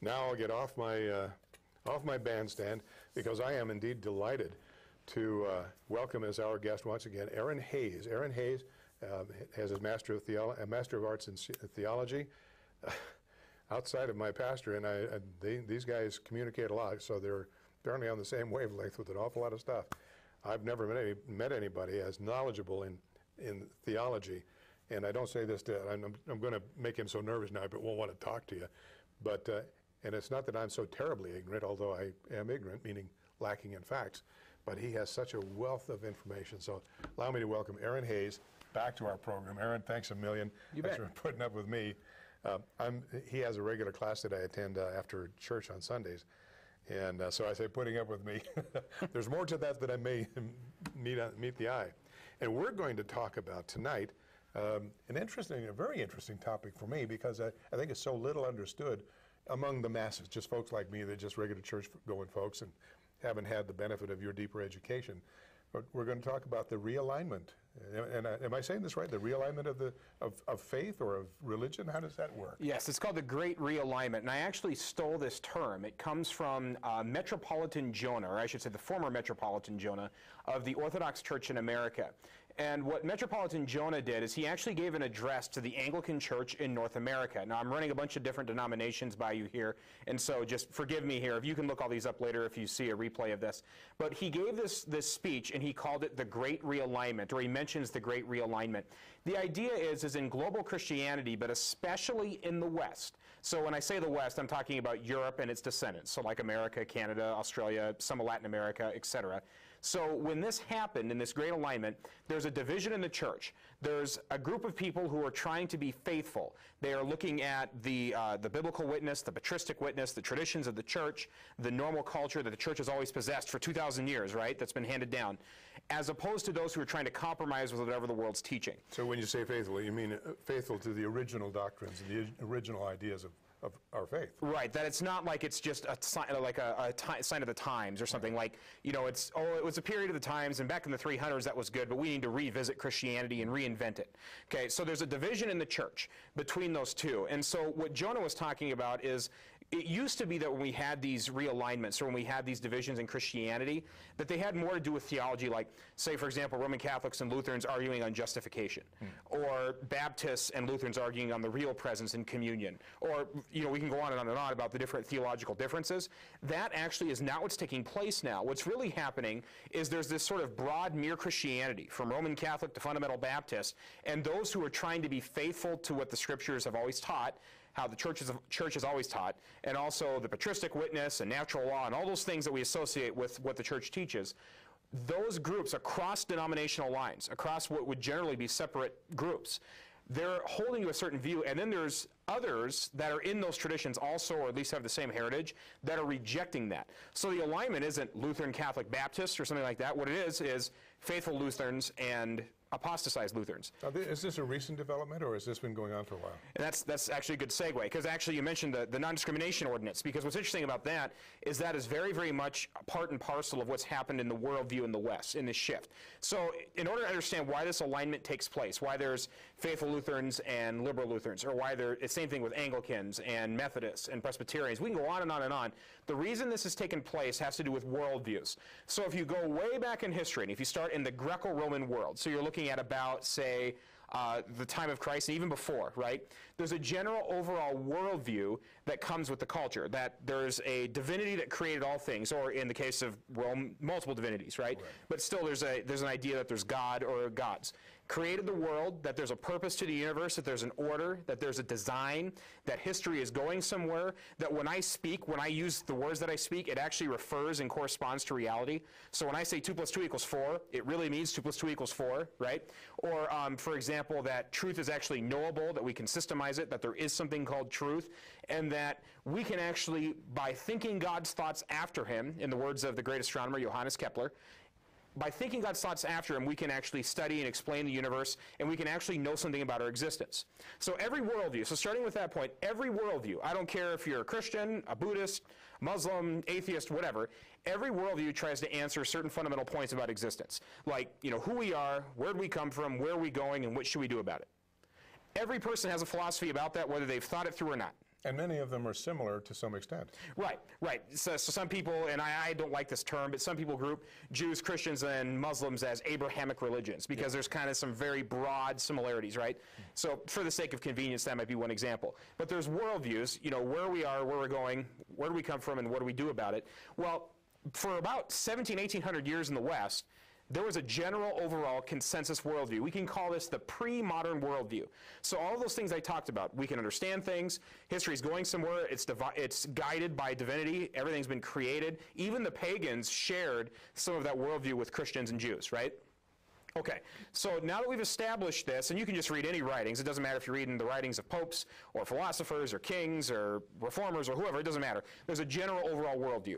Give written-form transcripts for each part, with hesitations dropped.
now I'll get off my bandstand, because I am indeed delighted to welcome as our guest once again Aaron Hayes. Aaron Hayes has his Master of Arts in Theology. Outside of my pastor, and these guys communicate a lot, so they're apparently on the same wavelength with an awful lot of stuff. I've never met anybody as knowledgeable in theology, and I don't say this to, I'm going to make him so nervous now, but won't want to talk to you. But, and it's not that I'm so terribly ignorant, although I am ignorant, meaning lacking in facts, but he has such a wealth of information. So allow me to welcome Aaron Hayes back to our program. Aaron, thanks a million. Thanks for putting up with me. He has a regular class that I attend after church on Sundays, and so I say putting up with me. There's more to that I may meet the eye. And we're going to talk about tonight a very interesting topic for me, because I think it's so little understood among the masses, just folks like me, that just regular church-going folks and haven't had the benefit of your deeper education. But we're going to talk about the realignment. And am I saying this right? The realignment of faith or of religion? How does that work? Yes, it's called the Great Realignment. And I actually stole this term. It comes from Metropolitan Jonah, or I should say the former Metropolitan Jonah of the Orthodox Church in America. And what Metropolitan Jonah did is he actually gave an address to the Anglican Church in North America. Now, I'm running a bunch of different denominations by you here, and so just forgive me here. If you can look all these up later if you see a replay of this. But he gave this speech, and he called it the Great Realignment, or he mentions the Great Realignment. The idea is in global Christianity, but especially in the West. So when I say the West, I'm talking about Europe and its descendants, so like America, Canada, Australia, some of Latin America, etc. So when this happened, in this great alignment, there's a division in the church. There's a group of people who are trying to be faithful. They are looking at the biblical witness, the patristic witness, the traditions of the church, the normal culture that the church has always possessed for 2,000 years, right, that's been handed down, as opposed to those who are trying to compromise with whatever the world's teaching. So when you say faithful, you mean faithful to the original doctrines and the original ideas of our faith. Right, that it's not like it's just a sign of the times or something like, you know, it was a period of the times, and back in the 300s that was good, but we need to revisit Christianity and reinvent it. Okay, so there's a division in the church between those two. And so what Jonah was talking about is, it used to be that when we had these realignments, or when we had these divisions in Christianity, that they had more to do with theology, like, say, for example, Roman Catholics and Lutherans arguing on justification, or Baptists and Lutherans arguing on the real presence in communion, or, you know, we can go on and on and on about the different theological differences. That actually is not what's taking place now. What's really happening is there's this sort of broad mere Christianity, from Roman Catholic to fundamental Baptist, and those who are trying to be faithful to what the Scriptures have always taught, how the church has always taught, and also the patristic witness and natural law and all those things that we associate with what the church teaches. Those groups across denominational lines, across what would generally be separate groups, they're holding to a certain view, and then there's others that are in those traditions also, or at least have the same heritage, that are rejecting that. So the alignment isn't Lutheran, Catholic, Baptist, or something like that. What it is faithful Lutherans and apostatized Lutherans. Is this a recent development, or has this been going on for a while? And that's actually a good segue, because actually you mentioned the non-discrimination ordinance, because what's interesting about that is very, very much part and parcel of what's happened in the worldview in the West, in this shift. So in order to understand why this alignment takes place, why there's faithful Lutherans and liberal Lutherans, or why it's the same thing with Anglicans and Methodists and Presbyterians, we can go on and on and on. The reason this has taken place has to do with worldviews. So if you go way back in history, and if you start in the Greco-Roman world, so you're looking at about, say, the time of Christ, and even before, right? There's a general overall worldview that comes with the culture, that there's a divinity that created all things, or in the case of Rome, multiple divinities, right? But still there's an idea that there's God or gods. Created the world, that there's a purpose to the universe, that there's an order, that there's a design, that history is going somewhere, that when I speak, when I use the words that I speak, it actually refers and corresponds to reality. So when I say 2 + 2 = 4, it really means 2 + 2 = 4, right? Or, for example, that truth is actually knowable, that we can systemize it, that there is something called truth, and that we can actually, by thinking God's thoughts after him, in the words of the great astronomer Johannes Kepler, by thinking God's thoughts after him, we can actually study and explain the universe, and we can actually know something about our existence. So every worldview, so starting with that point, every worldview, I don't care if you're a Christian, a Buddhist, Muslim, atheist, whatever, every worldview tries to answer certain fundamental points about existence. Like, you know, who we are, where do we come from, where are we going, and what should we do about it? Every person has a philosophy about that, whether they've thought it through or not. And many of them are similar to some extent. Right, right. So some people, and I don't like this term, but some people group Jews, Christians, and Muslims as Abrahamic religions because there's kind of some very broad similarities, right? So for the sake of convenience, that might be one example. But there's worldviews, you know, where we are, where we're going, where do we come from, and what do we do about it? Well, for about 1800 years in the West, there was a general overall consensus worldview. We can call this the pre-modern worldview. So all those things I talked about, we can understand things, history's going somewhere, it's guided by divinity, everything's been created. Even the pagans shared some of that worldview with Christians and Jews, right? Okay, so now that we've established this, and you can just read any writings, it doesn't matter if you're reading the writings of popes or philosophers or kings or reformers or whoever, it doesn't matter. There's a general overall worldview.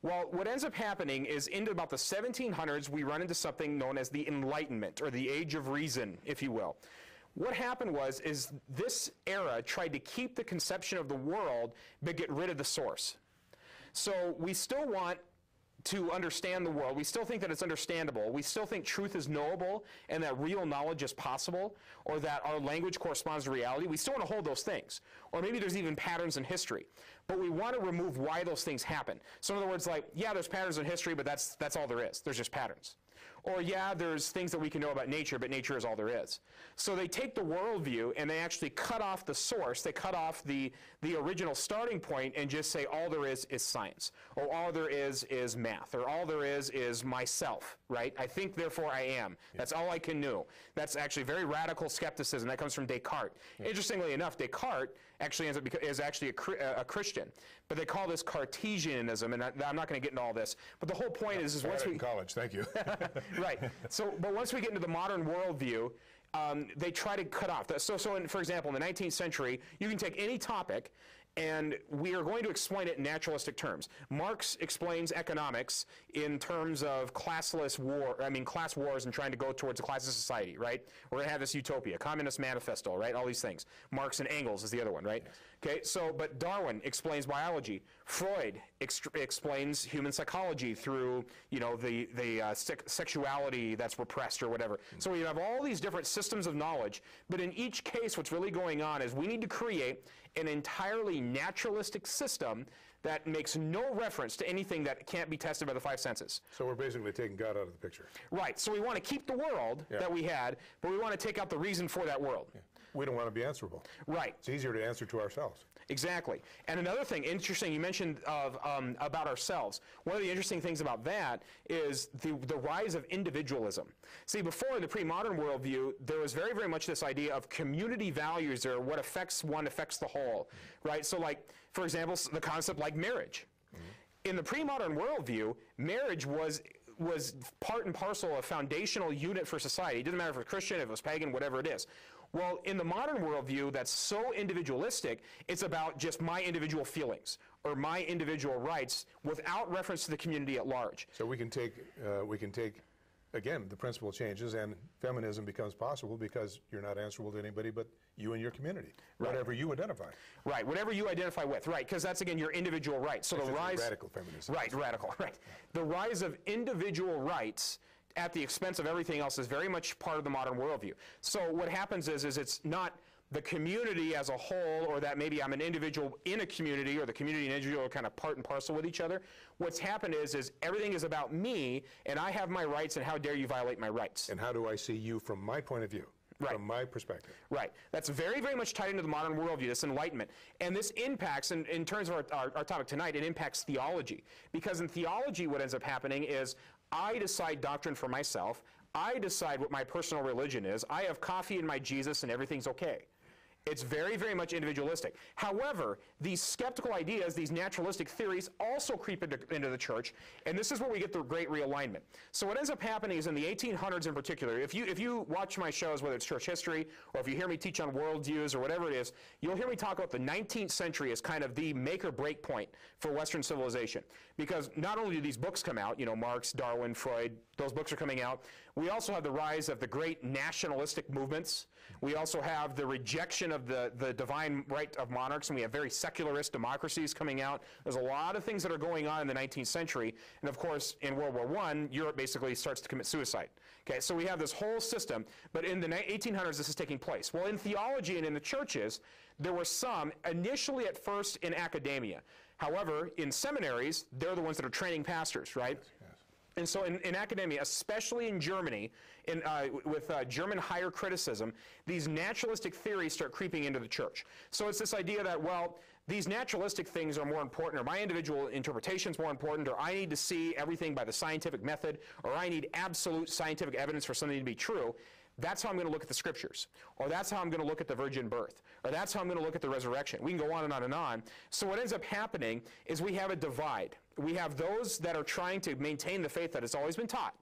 Well, what ends up happening is into about the 1700s, we run into something known as the Enlightenment, or the Age of Reason, if you will. What happened is this era tried to keep the conception of the world, but get rid of the source. So we still want to understand the world. We still think that it's understandable. We still think truth is knowable and that real knowledge is possible, or that our language corresponds to reality. We still want to hold those things. Or maybe there's even patterns in history. But we want to remove why those things happen. So in other words, like, yeah, there's patterns in history, but that's all there is. There's just patterns. Or yeah, there's things that we can know about nature, but nature is all there is. So they take the worldview and they actually cut off the source. They cut off the original starting point and just say all there is science. Or all there is math. Or all there is myself, right? I think, therefore I am. That's all I can know. That's actually very radical skepticism. That comes from Descartes. Interestingly enough, Descartes actually is actually a Christian. But they call this Cartesianism, and I'm not going to get into all this. But the whole point is once we... in college, thank you. Right. So, but once we get into the modern worldview, they try to cut off. For example, in the 19th century, you can take any topic, and we are going to explain it in naturalistic terms. Marx explains economics in terms of class wars and trying to go towards a classless society, right? We're going to have this utopia, Communist Manifesto, right? All these things. Marx and Engels is the other one, right? Yes. Okay, so, but Darwin explains biology. Freud explains human psychology through, you know, the sexuality that's repressed or whatever. So we have all these different systems of knowledge, but in each case what's really going on is we need to create an entirely naturalistic system that makes no reference to anything that can't be tested by the five senses. So we're basically taking God out of the picture. Right, so we want to keep the world that we had, but we want to take out the reason for that world. Yeah. We don't want to be answerable. Right. It's easier to answer to ourselves. Exactly. And another thing interesting you mentioned about ourselves. One of the interesting things about that is the rise of individualism. See, before in the pre-modern worldview, there was very, very much this idea of community values, or what affects one affects the whole, right? So like, for example, the concept like marriage. Mm-hmm. In the pre-modern worldview, marriage was part and parcel a foundational unit for society. It doesn't matter if it's Christian, if it was pagan, whatever it is. Well, in the modern worldview that's so individualistic, it's about just my individual feelings or my individual rights without reference to the community at large. So we can take again, the principle changes and feminism becomes possible because you're not answerable to anybody but you and your community, whatever you identify. Right, whatever you identify with, right, because that's, again, your individual rights. So the rise... Radical feminism. Right, radical, right. The rise of individual rights at the expense of everything else is very much part of the modern worldview. So what happens is it's not the community as a whole, or that maybe I'm an individual in a community, or the community and individual are kind of part and parcel with each other. What's happened is everything is about me, and I have my rights, and how dare you violate my rights. And how do I see you from my point of view? Right. From my perspective. Right. That's very, very much tied into the modern worldview, this Enlightenment. And this impacts, in terms of our topic tonight, it impacts theology. Because in theology, what ends up happening is I decide doctrine for myself. I decide what my personal religion is. I have coffee in my Jesus and everything's okay. It's very, very much individualistic. However, these skeptical ideas, these naturalistic theories also creep into the church, and this is where we get the Great Realignment. So what ends up happening is in the 1800s in particular, if you watch my shows, whether it's church history, or if you hear me teach on worldviews or whatever it is, you'll hear me talk about the 19th century as kind of the make or break point for Western civilization. Because not only do these books come out, you know, Marx, Darwin, Freud, those books are coming out, we also have the rise of the great nationalistic movements. We also have the rejection of the divine right of monarchs, and we have very secularist democracies coming out. There's a lot of things that are going on in the 19th century, and of course, in World War I, Europe basically starts to commit suicide. Okay, so we have this whole system, but in the 1800s, this is taking place. Well, in theology and in the churches, there were some, initially at first in academia. However, in seminaries, they're the ones that are training pastors, right? Yes. And so in academia, especially in Germany, with German higher criticism, these naturalistic theories start creeping into the church. So it's this idea that, well, these naturalistic things are more important, or my individual interpretation is more important, or I need to see everything by the scientific method, or I need absolute scientific evidence for something to be true. That's how I'm going to look at the scriptures, or that's how I'm going to look at the virgin birth, or that's how I'm going to look at the resurrection. We can go on and on and on. So what ends up happening is we have a divide. We have those that are trying to maintain the faith that has always been taught.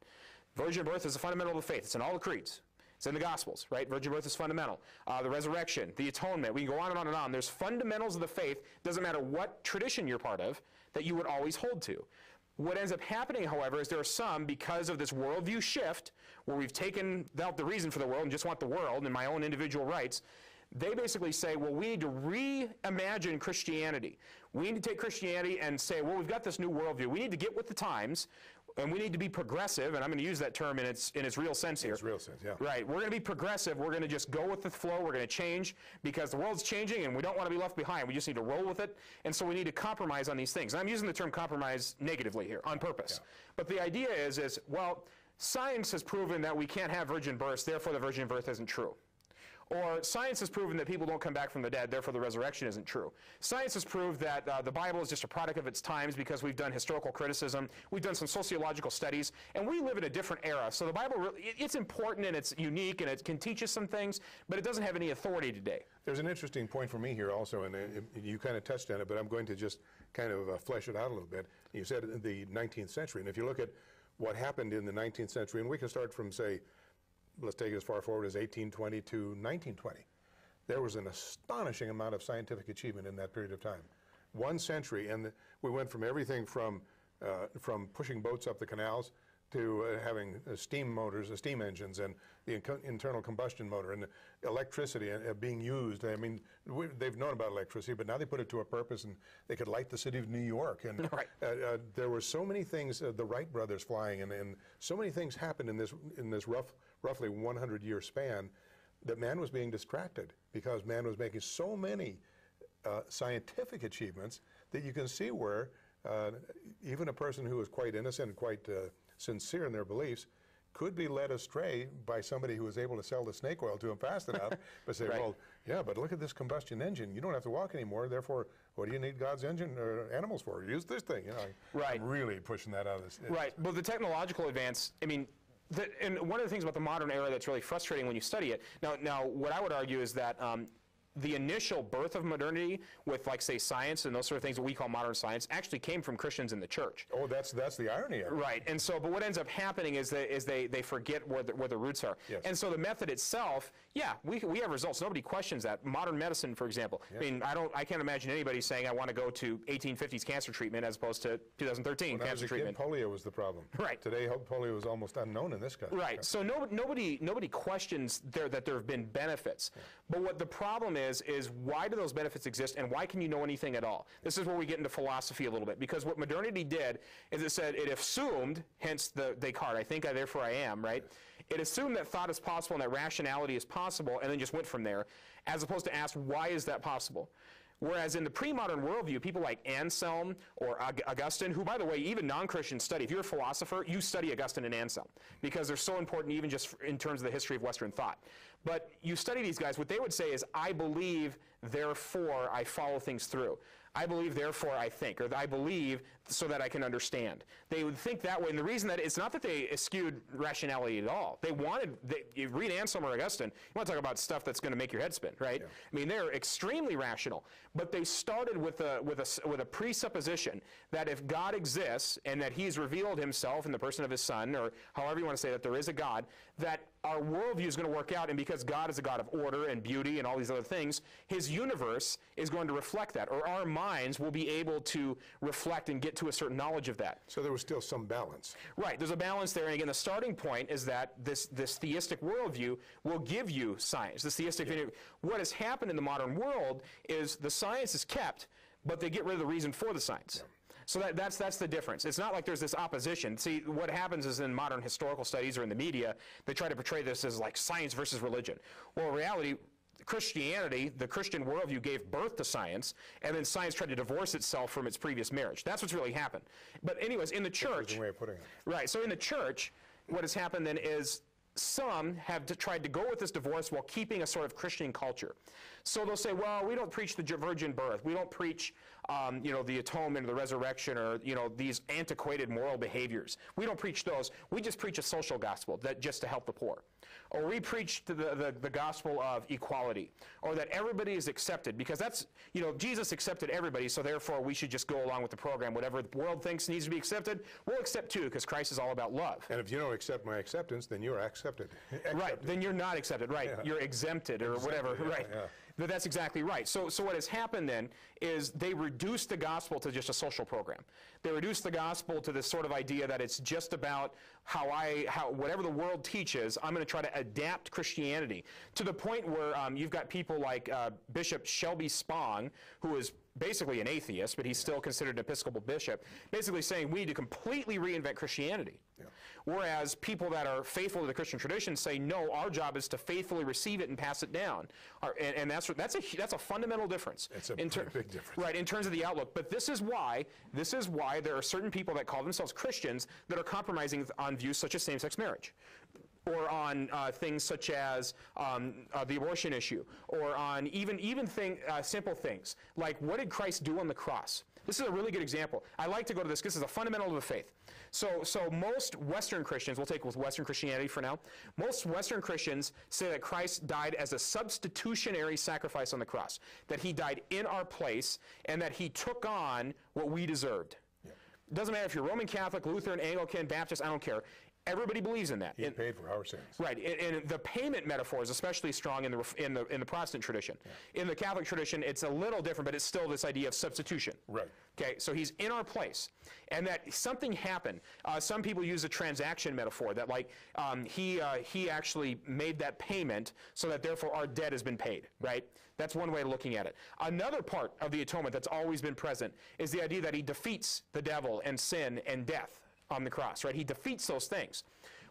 Virgin birth is a fundamental of the faith. It's in all the creeds. It's in the Gospels, right? Virgin birth is fundamental. The resurrection, the atonement, we can go on and on and on. There's fundamentals of the faith, doesn't matter what tradition you're part of, that you would always hold to. What ends up happening, however, is there are some, because of this worldview shift, where we've taken out the reason for the world and just want the world and my own individual rights, they basically say, well, we need to reimagine Christianity. We need to take Christianity and say, well, we've got this new worldview. We need to get with the times, and we need to be progressive, and I'm going to use that term in its real sense here. Its real sense, yeah. Right. We're going to be progressive. We're going to just go with the flow. We're going to change because the world's changing, and we don't want to be left behind. We just need to roll with it, and so we need to compromise on these things. And I'm using the term compromise negatively here, on purpose. Yeah. But the idea is, well, science has proven that we can't have virgin births, therefore the virgin birth isn't true. Or science has proven that people don't come back from the dead, therefore the resurrection isn't true. Science has proved that the Bible is just a product of its times because we've done historical criticism, we've done some sociological studies, and we live in a different era. So the Bible, it's important and it's unique and it can teach us some things, but it doesn't have any authority today. There's an interesting point for me here also, and you kind of touched on it, but I'm going to just kind of flesh it out a little bit. You said the 19th century, and if you look at what happened in the 19th century, and we can start from, say, let's take it as far forward as 1820 to 1920. There was an astonishing amount of scientific achievement in that period of time. 1 century, and we went from everything from pushing boats up the canals to having steam motors, steam engines, and the internal combustion motor, and electricity being used. I mean, they've known about electricity, but now they put it to a purpose, and they could light the city of New York. And right. There were so many things, the Wright brothers flying, and so many things happened in this roughly 100-year span, that man was being distracted because man was making so many scientific achievements that you can see where even a person who was quite innocent and quite sincere in their beliefs could be led astray by somebody who was able to sell the snake oil to them fast enough, but say, right. Well, yeah, but look at this combustion engine. You don't have to walk anymore, therefore, what do you need God's engine or animals for? Use this thing. You know, right. I'm really pushing that out of this. Right. Well, the technological advance, I mean, and one of the things about the modern era that's really frustrating when you study it, now what I would argue is that the initial birth of modernity with, like, say, science and those sort of things that we call modern science actually came from Christians in the church. Oh, that's the irony of it. Right. And so, but what ends up happening is they forget where the roots are. Yes. And so the method itself, yeah, we have results. Nobody questions that. Modern medicine, for example. Yes. I mean, I can't imagine anybody saying I want to go to 1850s cancer treatment as opposed to 2013 cancer treatment. When I was a kid, polio was the problem. Right. Today, polio is almost unknown in this country. Right. So nobody questions that there have been benefits. Yeah. But what the problem is why do those benefits exist, and why can you know anything at all? This is where we get into philosophy a little bit, because what modernity did is it said, it assumed, hence the Descartes, I think, therefore I am, right? It assumed that thought is possible and that rationality is possible, and then just went from there, as opposed to ask, why is that possible? Whereas in the pre-modern worldview, people like Anselm or Augustine, who, by the way, even non-Christians study. If you're a philosopher, you study Augustine and Anselm, because they're so important even just in terms of the history of Western thought. But you study these guys, what they would say is, I believe, therefore I follow things through. I believe, therefore I think, or I believe so that I can understand. They would think that way, and the reason that it's not that they eschewed rationality at all. You read Anselm or Augustine, you want to talk about stuff that's going to make your head spin, right? Yeah. I mean, they're extremely rational, but they started with a presupposition that if God exists and that He's revealed Himself in the person of His Son, or however you want to say that there is a God, that our worldview is going to work out, and because God is a God of order and beauty and all these other things, his universe is going to reflect that, or our minds will be able to reflect and get to a certain knowledge of that. So there was still some balance. Right, there's a balance there, and again, the starting point is that this theistic worldview will give you science. This theistic view. What has happened in the modern world is the science is kept, but they get rid of the reason for the science. So that's the difference. It's not like there's this opposition. See, what happens is in modern historical studies or in the media, they try to portray this as like science versus religion. Well, in reality, Christianity, the Christian worldview, gave birth to science, and then science tried to divorce itself from its previous marriage. That's what's really happened. But anyways, in the church... That's a way of putting it. Right, so in the church, what has happened then is some have tried to go with this divorce while keeping a sort of Christian culture. So they'll say, well, we don't preach the virgin birth. We don't preach, the atonement or the resurrection or, these antiquated moral behaviors. We don't preach those. We just preach a social gospel just to help the poor. Or we preach the gospel of equality, or that everybody is accepted, because that's, Jesus accepted everybody, so therefore we should just go along with the program. Whatever the world thinks needs to be accepted, we'll accept too, because Christ is all about love. And if you don't accept my acceptance, then you're accepted. Right, then you're not accepted, right. Yeah. You're exempted or whatever, right. Yeah. But that's exactly right. So what has happened then is they reduced the gospel to just a social program. They reduced the gospel to this sort of idea that it's just about how whatever the world teaches, I'm going to try to adapt Christianity, to the point where you've got people like Bishop Shelby Spong, who is basically an atheist, but he's still considered an Episcopal bishop, basically saying we need to completely reinvent Christianity. Yeah. Whereas people that are faithful to the Christian tradition say, no, our job is to faithfully receive it and pass it down. And that's a fundamental difference. It's a big difference. Right, in terms of the outlook. But this is why there are certain people that call themselves Christians that are compromising on views such as same-sex marriage, or on things such as the abortion issue, or on even simple things like, what did Christ do on the cross? This is a really good example. I like to go to this. This is a fundamental of the faith. So most Western Christians, we'll take with Western Christianity for now, most Western Christians say that Christ died as a substitutionary sacrifice on the cross, that he died in our place, and that he took on what we deserved. Yeah. It doesn't matter if you're Roman Catholic, Lutheran, Anglican, Baptist, I don't care. Everybody believes in that. He paid for our sins. Right, and the payment metaphor is especially strong in the Protestant tradition. Yeah. In the Catholic tradition, it's a little different, but it's still this idea of substitution. Right. Okay, so he's in our place, and that something happened. Some people use a transaction metaphor, that like he actually made that payment, so that therefore our debt has been paid. Right. That's one way of looking at it. Another part of the atonement that's always been present is the idea that he defeats the devil and sin and death on the cross, right? He defeats those things.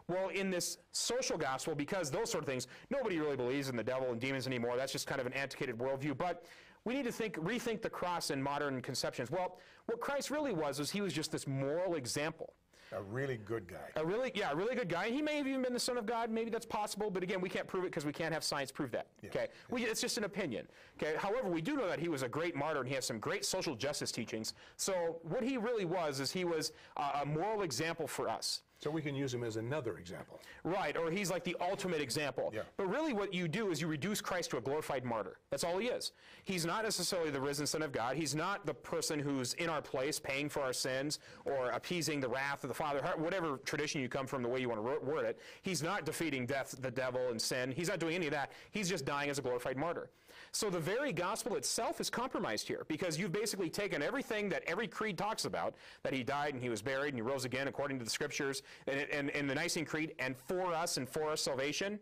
Well, in this social gospel, because those sort of things, nobody really believes in the devil and demons anymore. That's just kind of an antiquated worldview. But we need to rethink the cross in modern conceptions. Well, what Christ really was he was just this moral example. A really good guy. A really good guy. He may have even been the Son of God. Maybe that's possible, but again, we can't prove it because we can't have science prove that. Yeah. Okay, it's just an opinion. Okay. However, we do know that he was a great martyr and he has some great social justice teachings. So what he really was is he was a moral example for us. So we can use him as another example. Right, or he's like the ultimate example. Yeah. But really what you do is you reduce Christ to a glorified martyr. That's all he is. He's not necessarily the risen Son of God. He's not the person who's in our place paying for our sins or appeasing the wrath of the Father, whatever tradition you come from, the way you want to word it. He's not defeating death, the devil, and sin. He's not doing any of that. He's just dying as a glorified martyr. So the very gospel itself is compromised here, because you've basically taken everything that every creed talks about, that he died and he was buried and he rose again according to the scriptures, and the Nicene Creed, and for us and for our salvation.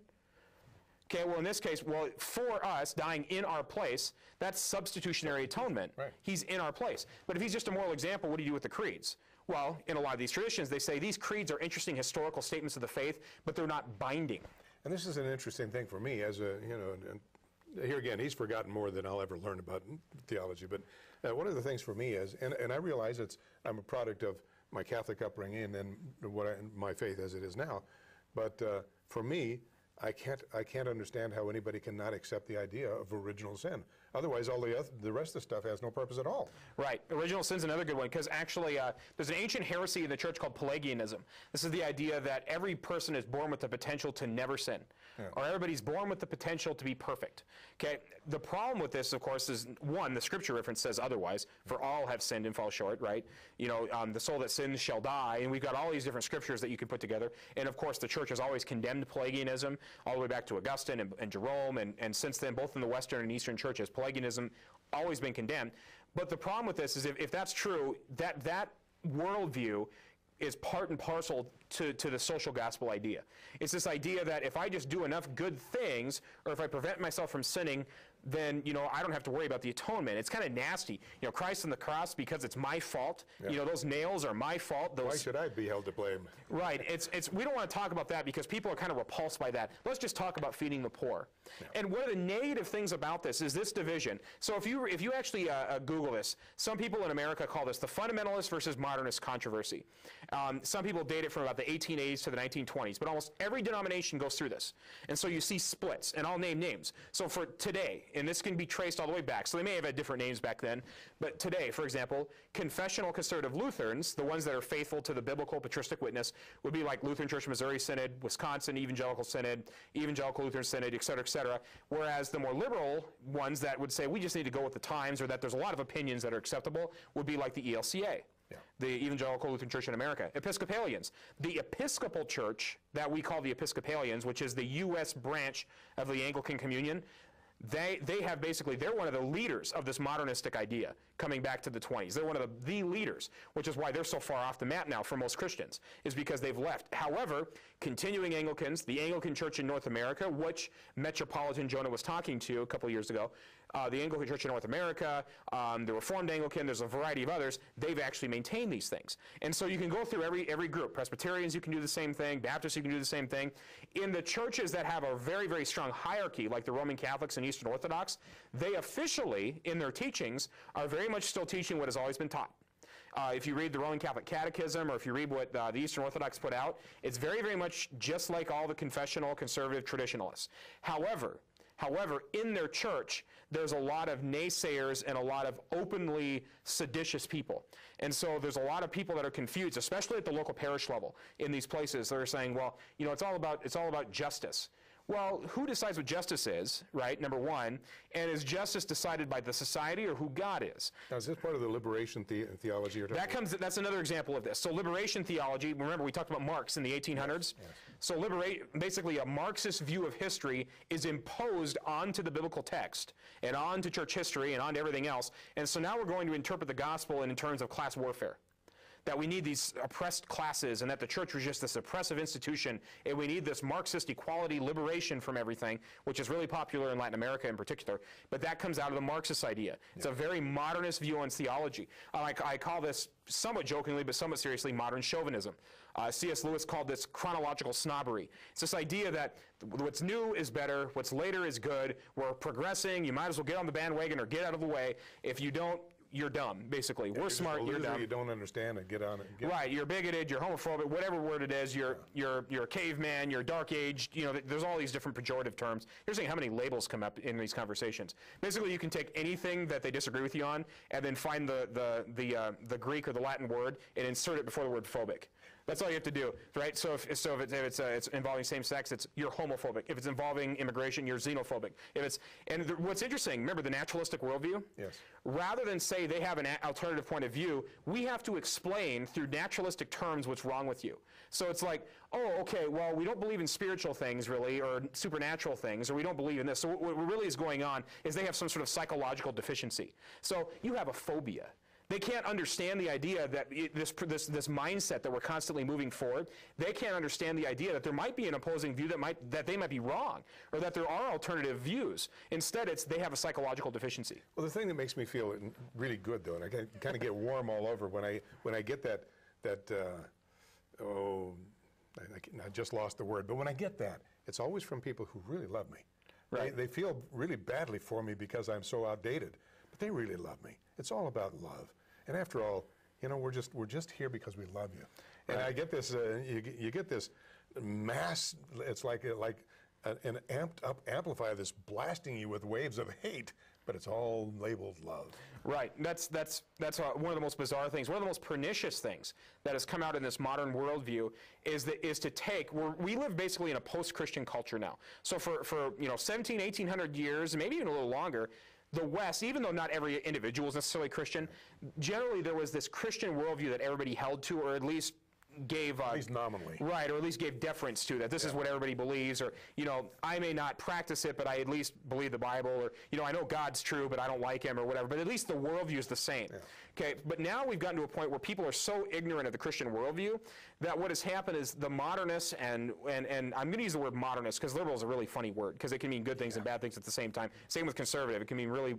Okay, well in this case, for us, dying in our place, that's substitutionary atonement. Right. He's in our place. But if he's just a moral example, what do you do with the creeds? Well, in a lot of these traditions, they say these creeds are interesting historical statements of the faith, but they're not binding. And this is an interesting thing for me as here again, he's forgotten more than I'll ever learn about theology, but one of the things for me is, and I realize I'm a product of my Catholic upbringing and my faith as it is now, but for me, I can't understand how anybody can not accept the idea of original sin. Otherwise, all the rest of the stuff has no purpose at all. Right. Original sin's another good one, because actually there's an ancient heresy in the church called Pelagianism. This is the idea that every person is born with the potential to never sin, or everybody's born with the potential to be perfect. Okay. The problem with this, of course, is one, the scripture reference says otherwise. For all have sinned and fall short. Right. You know, the soul that sins shall die, and we've got all these different scriptures that you can put together. And of course, the church has always condemned Pelagianism, all the way back to Augustine and Jerome, and since then, both in the Western and Eastern churches, Pelagianism always been condemned. But the problem with this is if that's true, that worldview is part and parcel to the social gospel idea. It's this idea that if I just do enough good things, or if I prevent myself from sinning, then, you know, I don't have to worry about the atonement. It's kind of nasty. You know, Christ on the cross, because it's my fault. Yeah. You know, those nails are my fault. Why should I be held to blame? Right. We don't want to talk about that because people are kind of repulsed by that. Let's just talk about feeding the poor. Yeah. And one of the negative things about this is this division. So if you actually Google this, some people in America call this the fundamentalist versus modernist controversy. Some people date it from about the 1880s to the 1920s, but almost every denomination goes through this. And so you see splits, and I'll name names. So for today, and this can be traced all the way back, so they may have had different names back then, but today, for example, confessional conservative Lutherans, the ones that are faithful to the biblical patristic witness, would be like Lutheran Church Missouri Synod, Wisconsin Evangelical Synod, Evangelical Lutheran Synod, et cetera, whereas the more liberal ones that would say we just need to go with the times, or that there's a lot of opinions that are acceptable, would be like the ELCA. Yeah. The Evangelical Lutheran Church in America. Episcopalians. The Episcopal Church that we call the Episcopalians, which is the U.S. branch of the Anglican Communion, they have basically, they're one of the leaders of this modernistic idea coming back to the 20s. They're one of the leaders, which is why they're so far off the map now for most Christians, is because they've left. However, continuing Anglicans, the Anglican Church in North America, which Metropolitan Jonah was talking to a couple of years ago, the Anglican Church in North America, the Reformed Anglican, there's a variety of others, they've actually maintained these things. And so you can go through every group. Presbyterians, you can do the same thing. Baptists, you can do the same thing. In the churches that have a very, very strong hierarchy, like the Roman Catholics and Eastern Orthodox, they officially, in their teachings, are very much still teaching what has always been taught. If you read the Roman Catholic Catechism, or if you read what the Eastern Orthodox put out, it's very, very much just like all the confessional conservative traditionalists. However, in their church, there's a lot of naysayers and a lot of openly seditious people. And so there's a lot of people that are confused, especially at the local parish level in these places. They're saying, well, you know, it's all about justice. Well, who decides what justice is, right, number one, and is justice decided by the society or who God is? Now, is this part of the liberation theology you're talking about? That's another example of this. So liberation theology, remember we talked about Marx in the 1800s? Yes. So basically a Marxist view of history is imposed onto the biblical text and onto church history and onto everything else. And so now we're going to interpret the gospel in terms of class warfare. That we need these oppressed classes, and that the church was just this oppressive institution, and we need this Marxist equality liberation from everything, which is really popular in Latin America in particular. But that comes out of the Marxist idea. It's a very modernist view on theology. I call this, somewhat jokingly but somewhat seriously, modern chauvinism. C.S. Lewis called this chronological snobbery. It's this idea that what's new is better, what's later is good, we're progressing, you might as well get on the bandwagon or get out of the way. If you don't, you're dumb, basically. We're smart, you're dumb. You don't understand it, get on it. Right, you're bigoted, you're homophobic, whatever word it is, you're a caveman, you're dark-aged, you know, there's all these different pejorative terms. You're seeing how many labels come up in these conversations. Basically, you can take anything that they disagree with you on and then find the Greek or the Latin word and insert it before the word phobic. That's all you have to do, right? So if it's involving same sex, you're homophobic. If it's involving immigration, you're xenophobic. What's interesting, remember the naturalistic worldview? Yes. Rather than say they have an alternative point of view, we have to explain through naturalistic terms what's wrong with you. So it's like, oh, okay, well, we don't believe in spiritual things really, or supernatural things, or we don't believe in this. So what really is going on is they have some sort of psychological deficiency. So you have a phobia. They can't understand the idea that this mindset that we're constantly moving forward, they can't understand the idea that there might be an opposing view that they might be wrong, or that there are alternative views. Instead, they have a psychological deficiency. Well, the thing that makes me feel really good, though, and I kind of get warm all over when I get that I just lost the word, but when I get that, it's always from people who really love me. Right. They feel really badly for me because I'm so outdated, but they really love me. It's all about love. And after all, you know, we're just here because we love you. And I get this, you get this mass, it's like an amped up amplifier that's blasting you with waves of hate. but it's all labeled love. Right. That's one of the most bizarre things. One of the most pernicious things that has come out in this modern worldview is to take. We live basically in a post-Christian culture now. So for 17, 1800 years, maybe even a little longer, the West, even though not every individual is necessarily Christian, generally there was this Christian worldview that everybody held to, or at least gave at least nominally, right, or at least gave deference to, that this is what everybody believes, or I may not practice it, but I at least believe the Bible, or I know God's true, but I don't like him, or whatever. But at least the worldview is the same. Okay, but now we've gotten to a point where people are so ignorant of the Christian worldview that what has happened is the modernists, and I'm going to use the word modernist because liberal is a really funny word because it can mean good things and bad things at the same time. Same with conservative; it can mean really,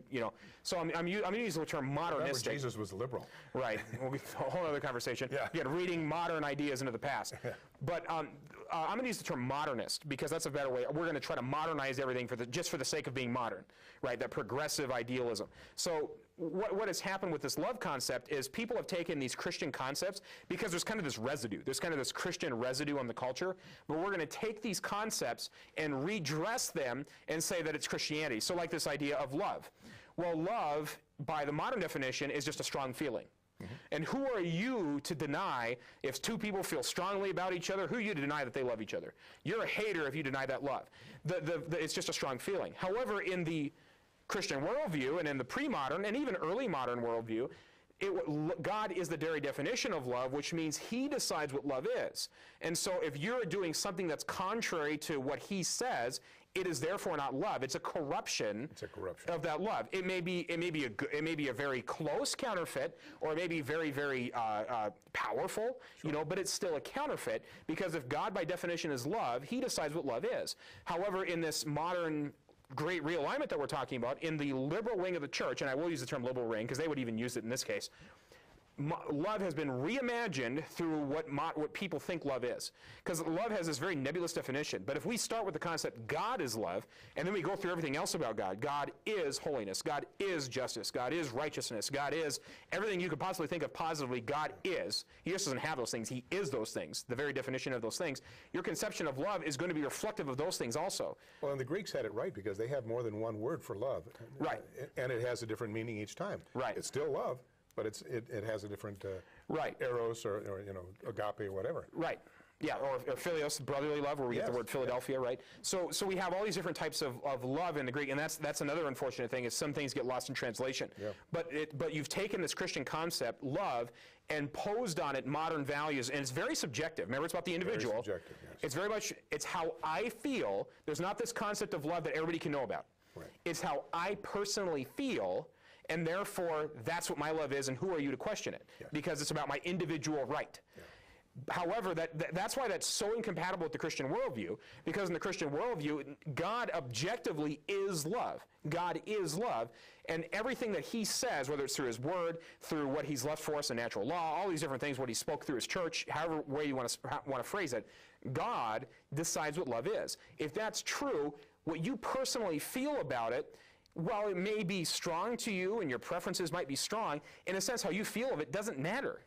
So I'm going to use the term modernistic. Remember, Jesus was liberal. Right. Well, a whole other conversation. Again, reading modern ideas into the past. But I'm going to use the term modernist because that's a better way. We're going to try to modernize everything just for the sake of being modern, right? That progressive idealism. So what has happened with this love concept is people have taken these Christian concepts because there's kind of this residue. There's kind of this Christian residue on the culture, but we're going to take these concepts and redress them and say that it's Christianity. So like this idea of love. Well, love, by the modern definition, is just a strong feeling. And who are you to deny, if two people feel strongly about each other, who are you to deny that they love each other? You're a hater if you deny that love. It's just a strong feeling. However, in the Christian worldview and in the pre-modern and even early modern worldview, God is the very definition of love, which means he decides what love is. And so if you're doing something that's contrary to what he says, it is therefore not love. It's a corruption, of that love. It may be a very close counterfeit, or it may be very, very powerful, but it's still a counterfeit, because if God by definition is love, he decides what love is. However, in this modern Great Realignment that we're talking about, in the liberal wing of the church, and I will use the term liberal wing because they would even use it in this case, love has been reimagined through what people think love is. Because love has this very nebulous definition. But if we start with the concept God is love, and then we go through everything else about God, God is holiness, God is justice, God is righteousness, God is everything you could possibly think of positively, God is. He just doesn't have those things, he is those things, the very definition of those things. Your conception of love is going to be reflective of those things also. Well, and the Greeks had it right because they have more than one word for love. Right. And it has a different meaning each time. Right. It's still love, but it has a different eros or agape or whatever. Right. Yeah, or philios, brotherly love, where we get the word Philadelphia, right? So we have all these different types of love in the Greek, and that's another unfortunate thing is some things get lost in translation. Yeah. But you've taken this Christian concept, love, and posed on it modern values, and it's very subjective. Remember, it's about the individual. Very subjective, yes. It's very much, it's how I feel. There's not this concept of love that everybody can know about. Right. It's how I personally feel, and therefore, that's what my love is, and who are you to question it? Yes. Because it's about my individual right. Yeah. However, that's why that's so incompatible with the Christian worldview, because in the Christian worldview, God objectively is love. God is love, and everything that he says, whether it's through his word, through what he's left for us in natural law, all these different things, what he spoke through his church, however way you want to phrase it, God decides what love is. If that's true, what you personally feel about it, while it may be strong to you and your preferences might be strong, in a sense how you feel of it doesn't matter.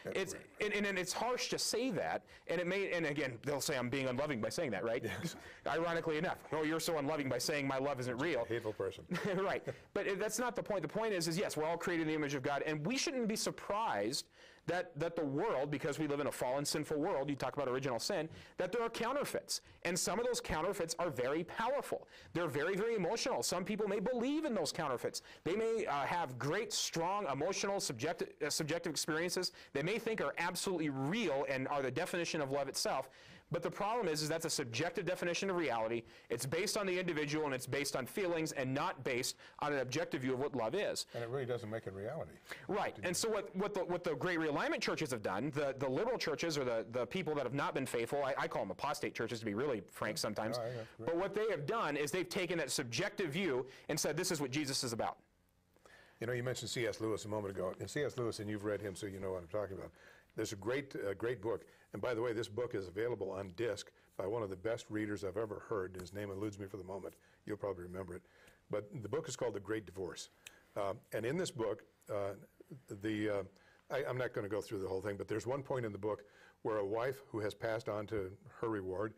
And it's harsh to say that, and again, they'll say I'm being unloving by saying that, right? Yes. Ironically enough, oh, you're so unloving by saying my love isn't real. Hateful person. Right, but that's not the point. The point is yes, we're all created in the image of God, and we shouldn't be surprised that the world, because we live in a fallen, sinful world, you talk about original sin, that there are counterfeits. And some of those counterfeits are very powerful. They're very, very emotional. Some people may believe in those counterfeits. They may have great, strong, emotional, subjective experiences they may think are absolutely real and are the definition of love itself. But the problem is that's a subjective definition of reality. It's based on the individual, and it's based on feelings, and not based on an objective view of what love is. And it really doesn't make it reality. Right. And so what the Great Realignment churches have done, the liberal churches, or the people that have not been faithful, I call them apostate churches to be really frank sometimes, but what they have done is they've taken that subjective view and said this is what Jesus is about. You know, you mentioned C.S. Lewis a moment ago, and C.S. Lewis, and you've read him, so you know what I'm talking about. There's a great book, and by the way, this book is available on disc by one of the best readers I've ever heard. His name eludes me for the moment. You'll probably remember it. But the book is called The Great Divorce. And in this book, I'm not going to go through the whole thing, but there's one point in the book where a wife who has passed on to her reward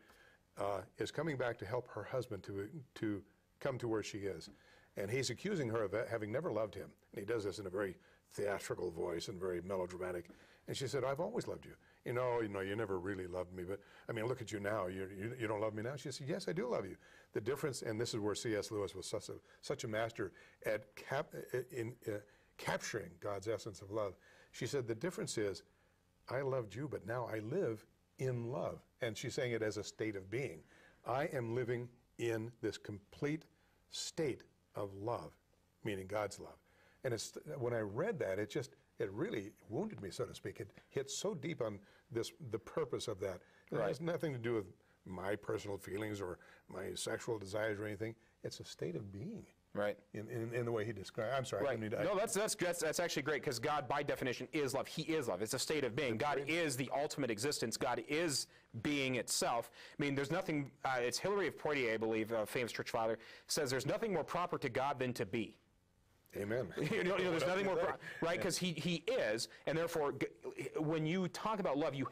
is coming back to help her husband to come to where she is. And he's accusing her of having never loved him. And he does this in a very theatrical voice and very melodramatic. And she said, I've always loved you. You know, you never really loved me, but I mean, look at you now. You don't love me now? She said, yes, I do love you. The difference, and this is where C.S. Lewis was such a master at capturing God's essence of love. She said, the difference is, I loved you, but now I live in love. And she's saying it as a state of being. I am living in this complete state of love, meaning God's love. And it's, when I read that, it really wounded me, so to speak. It hit so deep on the purpose of that. It has nothing to do with my personal feelings or my sexual desires or anything. It's a state of being. Right. In the way he described. I'm sorry. Right. No, that's actually great, because God, by definition, is love. He is love. It's a state of being. God is the ultimate existence. God is being itself. I mean, there's nothing. It's Hilary of Poitiers, I believe, a famous church father, says there's nothing more proper to God than to be. Amen. There's nothing more, right? Because he is, and therefore, when you talk about love, you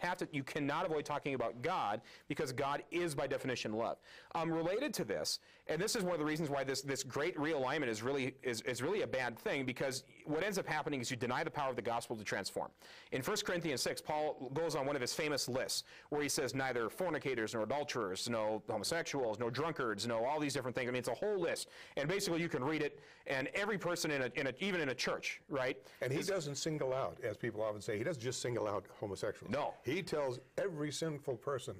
cannot avoid talking about God, because God is by definition love. Related to this, and this is one of the reasons why this great realignment is really a bad thing, because what ends up happening is you deny the power of the gospel to transform. In 1 Corinthians 6, Paul goes on one of his famous lists where he says neither fornicators nor adulterers, no homosexuals, no drunkards, no all these different things. I mean, it's a whole list, and basically you can read it, and every person even in a church, right? And he doesn't single out, as people often say, he doesn't just single out homosexuals. No. He tells every sinful person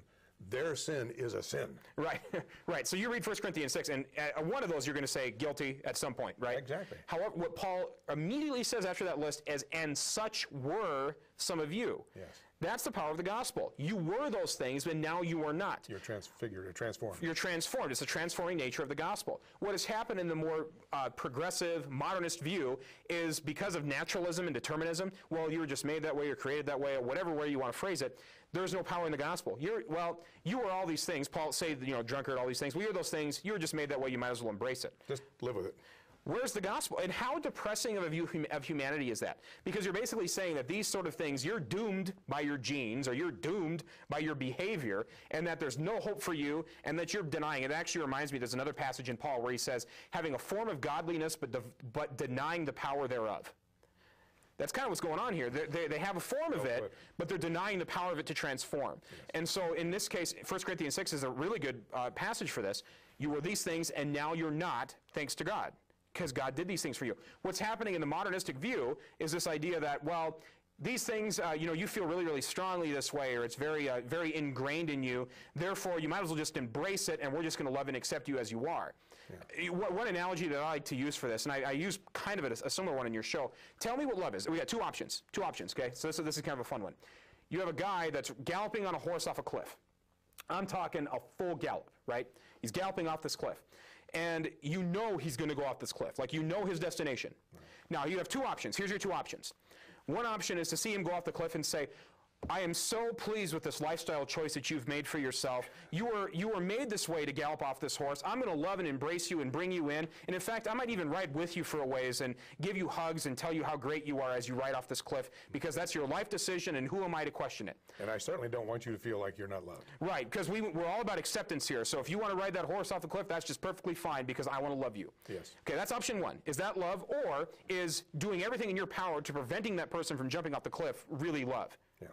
their sin is a sin. Right, right. So you read 1 Corinthians 6, and one of those you're going to say guilty at some point, right? Exactly. However, what Paul immediately says after that list is, and such were some of you. Yes. That's the power of the gospel. You were those things, but now you are not. You're transfigured, you're transformed. You're transformed. It's the transforming nature of the gospel. What has happened in the more progressive, modernist view is, because of naturalism and determinism, well, you were just made that way, you're created that way, or whatever way you want to phrase it, there's no power in the gospel. You were all these things. Paul say, drunkard, all these things. Well, you're those things. You were just made that way. You might as well embrace it. Just live with it. Where's the gospel? And how depressing of a view of humanity is that? Because you're basically saying that these sort of things, you're doomed by your genes, or you're doomed by your behavior, and that there's no hope for you, and that you're denying. It actually reminds me, there's another passage in Paul where he says, having a form of godliness, but denying the power thereof. That's kind of what's going on here. They have a form of it, but they're denying the power of it to transform. Yes. And so in this case, 1 Corinthians 6 is a really good passage for this. You were these things, and now you're not, thanks to God, because God did these things for you. What's happening in the modernistic view is this idea that, well, these things, you feel really, really strongly this way, or it's very, very ingrained in you. Therefore, you might as well just embrace it, and we're just going to love and accept you as you are. Yeah. One analogy that I like to use for this, and I use kind of a similar one in your show. Tell me what love is. We got two options, okay? So this is kind of a fun one. You have a guy that's galloping on a horse off a cliff. I'm talking a full gallop, right? He's galloping off this cliff. And you know he's going to go off this cliff. Like, you know his destination. Right. Now, you have two options. Here's your two options. One option is to see him go off the cliff and say, I am so pleased with this lifestyle choice that you've made for yourself. You were made this way to gallop off this horse. I'm going to love and embrace you and bring you in. And in fact, I might even ride with you for a ways and give you hugs and tell you how great you are as you ride off this cliff, because that's your life decision, and who am I to question it? And I certainly don't want you to feel like you're not loved. Right, because we're all about acceptance here. So if you want to ride that horse off the cliff, that's just perfectly fine, because I want to love you. Yes. Okay, that's option one. Is that love, or is doing everything in your power to preventing that person from jumping off the cliff really love? Yeah.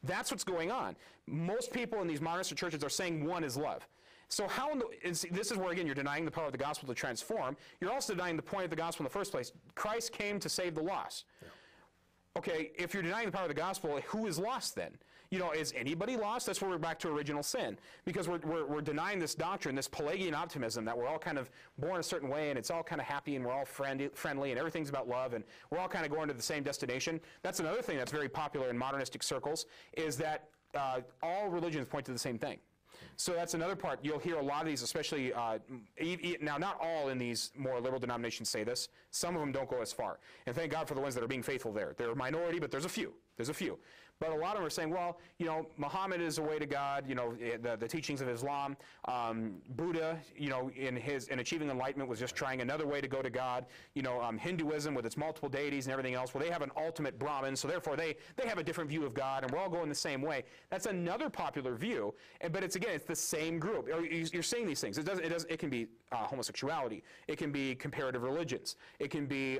That's what's going on. Most people in these modernist churches are saying one is love. So how this is where, again, you're denying the power of the gospel to transform. You're also denying the point of the gospel in the first place. Christ came to save the lost. Yeah. Okay, if you're denying the power of the gospel, who is lost then? Is anybody lost? That's where we're back to original sin. Because we're denying this doctrine, this Pelagian optimism, that we're all kind of born a certain way, and it's all kind of happy, and we're all friendly, and everything's about love, and we're all kind of going to the same destination. That's another thing that's very popular in modernistic circles, is that all religions point to the same thing. So that's another part. You'll hear a lot of these, especially, now not all in these more liberal denominations say this. Some of them don't go as far. And thank God for the ones that are being faithful there. They're a minority, but there's a few. There's a few. But a lot of them are saying, well, you know, Muhammad is a way to God, you know, the teachings of Islam. Buddha, you know, in achieving enlightenment was just trying another way to go to God. You know, Hinduism with its multiple deities and everything else, well, they have an ultimate Brahman, so therefore they have a different view of God, and we're all going the same way. That's another popular view, but it's the same group. You're seeing these things. It can be homosexuality. It can be comparative religions. It can be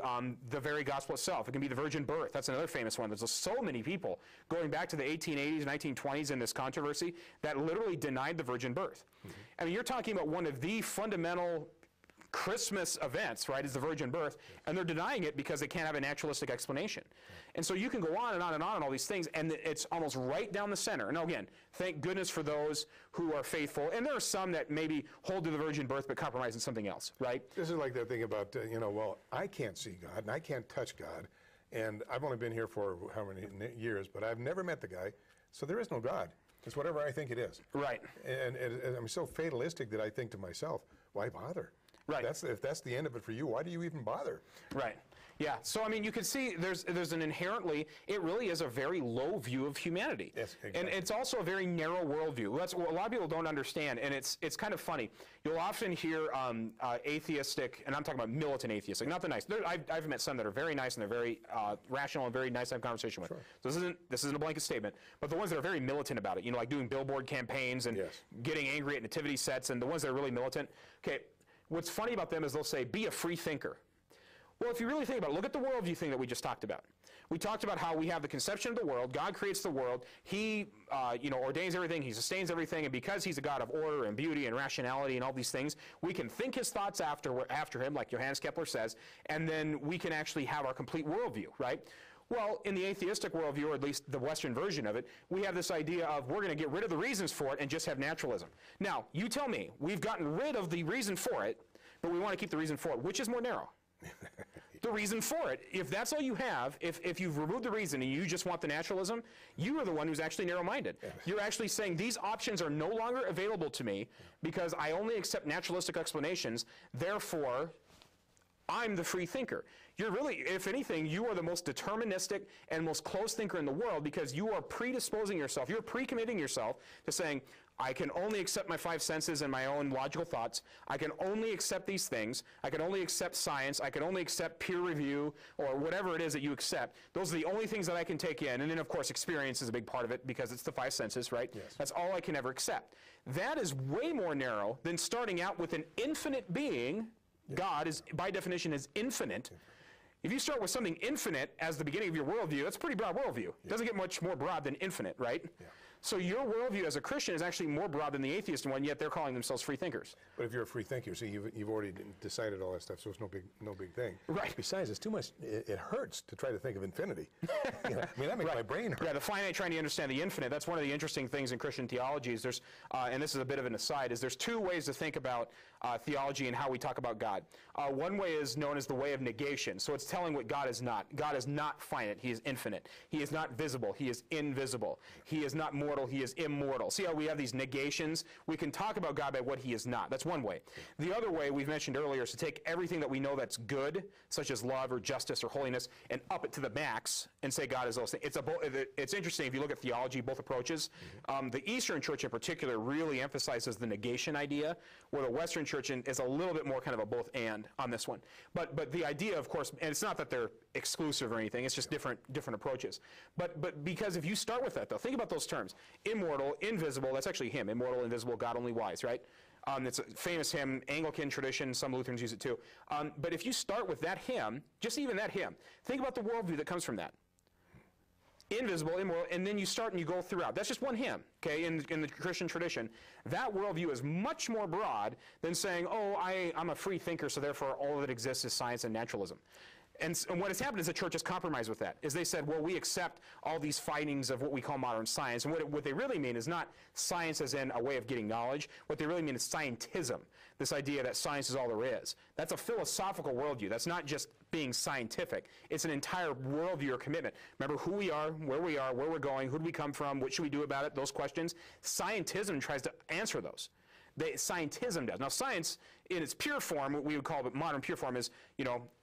the very gospel itself. It can be the virgin birth. That's another famous one. There's so many people going back to the 1880s, 1920s in this controversy that literally denied the virgin birth. Mm-hmm. I mean, you're talking about one of the fundamental Christmas events, right, is the virgin birth, and they're denying it because they can't have a naturalistic explanation. And so you can go on and on and on all these things, and it's almost right down the center. And again, thank goodness for those who are faithful, and there are some that maybe hold to the virgin birth but compromise in something else, right? This is like that thing about, you know, well, I can't see God, and I can't touch God, and I've only been here for how many years, but I've never met the guy, so there is no God. It's whatever I think it is. Right. And I'm so fatalistic that I think to myself, why bother? Right. If that's the end of it for you, why do you even bother? Right. Yeah. So, I mean, you can see there's an inherently, it really is a very low view of humanity. Yes, exactly. And it's also a very narrow worldview. That's what a lot of people don't understand, and it's kind of funny. You'll often hear atheistic, and I'm talking about militant atheists, like not the nice. I've met some that are very nice and they're very rational and very nice to have conversation with. Sure. So this isn't a blanket statement, but the ones that are very militant about it, you know, like doing billboard campaigns and getting angry at nativity sets, and the ones that are really militant, okay, what's funny about them is they'll say, be a free thinker. Well, if you really think about it, look at the worldview thing that we just talked about. We talked about how we have the conception of the world. God creates the world. He, you know, ordains everything. He sustains everything. And because he's a God of order and beauty and rationality and all these things, we can think his thoughts after him, like Johannes Kepler says, and then we can actually have our complete worldview, right? Well, in the atheistic worldview, or at least the Western version of it, we have this idea of we're going to get rid of the reasons for it and just have naturalism. Now, you tell me, we've gotten rid of the reason for it, but we want to keep the reason for it. Which is more narrow? The reason for it. If that's all you have, if you've removed the reason and you just want the naturalism, you are the one who's actually narrow-minded. Yes. You're actually saying these options are no longer available to me because I only accept naturalistic explanations, therefore I'm the free thinker. You're really, if anything, you are the most deterministic and most close thinker in the world because you are predisposing yourself, you're pre-committing yourself to saying, I can only accept my five senses and my own logical thoughts. I can only accept these things. I can only accept science. I can only accept peer review or whatever it is that you accept. Those are the only things that I can take in. And then, of course, experience is a big part of it because it's the five senses, right? Yes. That's all I can ever accept. That is way more narrow than starting out with an infinite being. Yes. God is, by definition, is infinite. If you start with something infinite as the beginning of your worldview, that's a pretty broad worldview. It doesn't get much more broad than infinite, right? Yeah. So your worldview as a Christian is actually more broad than the atheist one, yet they're calling themselves free thinkers. But if you're a free thinker, see, you've already decided all that stuff, so it's no big thing. Right. Besides, it's too much. It hurts to try to think of infinity. You know, I mean, that makes my brain hurt. Yeah, the finite trying to understand the infinite. That's one of the interesting things in Christian theology. Is there's, and this is a bit of an aside, is there's two ways to think about theology and how we talk about God. One way is known as the way of negation. So it's telling what God is not. God is not finite. He is infinite. He is not visible. He is invisible. He is not mortal. He is immortal. See how we have these negations? We can talk about God by what he is not. That's one way. The other way we've mentioned earlier is to take everything that we know that's good, such as love or justice or holiness, and up it to the max and say God is those things. It's interesting if you look at theology, both approaches. The Eastern Church in particular really emphasizes the negation idea, where the Western Church is a little bit more kind of a both and on this one. But the idea, of course, and it's not that they're exclusive or anything, it's just different approaches. But because if you start with that, though, think about those terms. Immortal, invisible, that's actually him. Immortal, invisible, God only wise, right? It's a famous hymn, Anglican tradition, some Lutherans use it too. But if you start with that hymn, just even that hymn, think about the worldview that comes from that. Invisible, immoral, and then you start and you go throughout. That's just one hymn, okay, in the Christian tradition. That worldview is much more broad than saying, oh, I'm a free thinker, so therefore all that exists is science and naturalism. And what has happened is the church has compromised with that, is they said, well, we accept all these findings of what we call modern science. And what they really mean is not science as in a way of getting knowledge. What they really mean is scientism, this idea that science is all there is. That's a philosophical worldview. That's not just being scientific. It's an entire worldview or commitment. Remember who we are, where we're going, who do we come from, what should we do about it, those questions. Scientism tries to answer those. Scientism does. Now, science, in its pure form, what we would call it modern pure form is,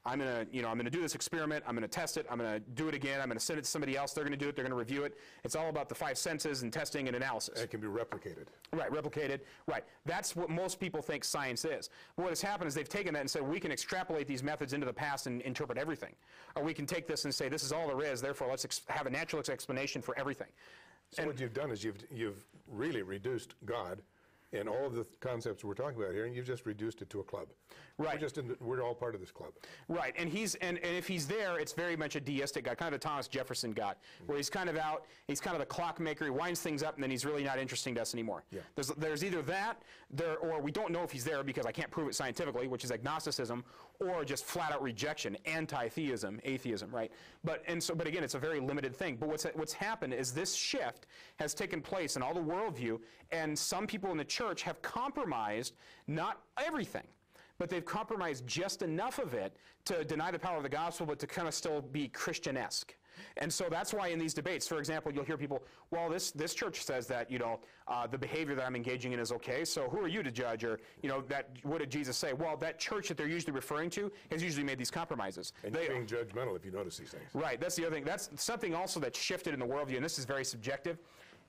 I'm going to do this experiment, I'm going to test it, I'm going to do it again, I'm going to send it to somebody else, they're going to do it, they're going to review it. It's all about the 5 senses and testing and analysis. And it can be replicated. Right, replicated. Right. That's what most people think science is. But what has happened is they've taken that and said, we can extrapolate these methods into the past and interpret everything. Or we can take this and say, this is all there is, therefore let's have a natural explanation for everything. So what you've done is you've really reduced God and all of the concepts we're talking about here, and you've just reduced it to a club. Right. We're all part of this club. Right, and if he's there, it's very much a deistic God, kind of a Thomas Jefferson God, where he's kind of out, he's kind of the clockmaker, he winds things up, and then he's really not interesting to us anymore. Yeah. There's either that, or we don't know if he's there because I can't prove it scientifically, which is agnosticism, or just flat-out rejection, anti-theism, atheism, right? But again, it's a very limited thing. But what's happened is this shift has taken place in all the worldview, and some people in the church have compromised, not everything, but they've compromised just enough of it to deny the power of the gospel, but to kind of still be Christian-esque. And so that's why in these debates, for example, you'll hear people, well, this church says that, the behavior that I'm engaging in is okay, so who are you to judge? Or, what did Jesus say? Well, that church that they're usually referring to has usually made these compromises. And you're being judgmental if you notice these things. Right, that's the other thing. That's something also that's shifted in the worldview, and this is very subjective,